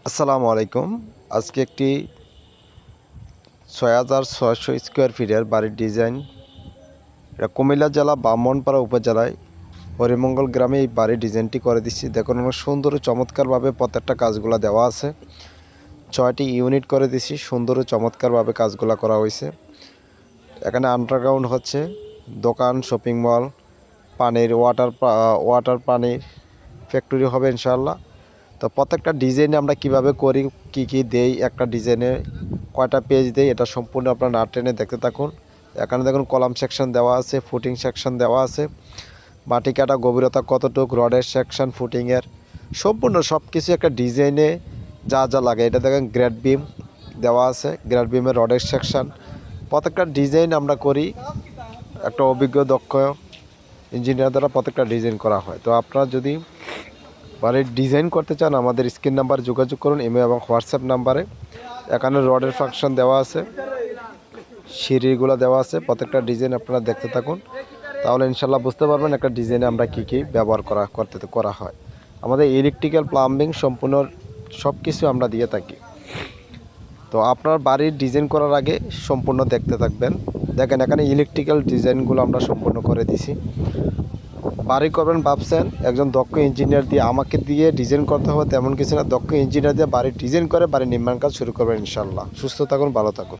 আসসালামু আলাইকুম। আজকে একটি ৬,৬০০ স্কোয়ার ফিটের বাড়ির ডিজাইন। এটা কুমিল্লা জেলা ব্রাহ্মণপাড়া উপজেলায় হরিমঙ্গল গ্রামে এই বাড়ির ডিজাইনটি করে দিচ্ছি। দেখুন অনেক সুন্দর ও চমৎকারভাবে প্রত্যেকটা কাজগুলো দেওয়া আছে। ৬টি ইউনিট করে দিচ্ছি, সুন্দর ও চমৎকারভাবে কাজগুলো করা হয়েছে। এখানে আন্ডারগ্রাউন্ড হচ্ছে দোকান, শপিং মল, ওয়াটার পানির ফ্যাক্টরি হবে ইনশাআল্লাহ। তো প্রত্যেকটা ডিজাইনে আমরা কিভাবে করি, কি দেই, একটা ডিজাইনে কয়টা পেজ দেই, এটা সম্পূর্ণ আপনারা না টেনে দেখতে থাকুন। এখানে দেখুন কলাম সেকশন দেওয়া আছে, ফুটিং সেকশন দেওয়া আছে, মাটি কাটা গভীরতা কতটুক, রডের সেকশন, ফুটিংয়ের সম্পূর্ণ সব কিছু একটা ডিজাইনে যা যা লাগে। এটা দেখেন গ্রেড বিম দেওয়া আছে, গ্রেড বিমের রডের সেকশন। প্রত্যেকটা ডিজাইন আমরা করি একটা অভিজ্ঞ দক্ষ ইঞ্জিনিয়ার দ্বারা প্রত্যেকটা ডিজাইন করা হয়। তো আপনারা যদি বাড়ির ডিজাইন করতে চান আমাদের স্ক্রিন নাম্বারে যোগাযোগ করুন, ইমেল এবং হোয়াটসঅ্যাপ নাম্বারে। এখানে রডের ফাংশন দেওয়া আছে, সিঁড়িগুলো দেওয়া আছে। প্রত্যেকটা ডিজাইন আপনারা দেখতে থাকুন, তাহলে ইনশাল্লাহ বুঝতে পারবেন একটা ডিজাইনে আমরা কি ব্যবহার করা হয়। আমাদের ইলেকট্রিক্যাল, প্লাম্বিং সম্পূর্ণ সব কিছু আমরা দিয়ে থাকি। তো আপনার বাড়ির ডিজাইন করার আগে সম্পূর্ণ দেখতে থাকবেন। দেখেন এখানে ইলেকট্রিক্যাল ডিজাইনগুলো আমরা সম্পূর্ণ করে দিছি। বাড়ি করবেন ভাবছেন, একজন দক্ষ ইঞ্জিনিয়ার দিয়ে আমাকে দিয়ে ডিজাইন করতে হবে তেমন কিছু না। দক্ষ ইঞ্জিনিয়ার দিয়ে বাড়ির ডিজাইন করে বাড়ির নির্মাণ কাজ শুরু করবেন ইনশাল্লাহ। সুস্থ থাকুন, ভালো থাকুন।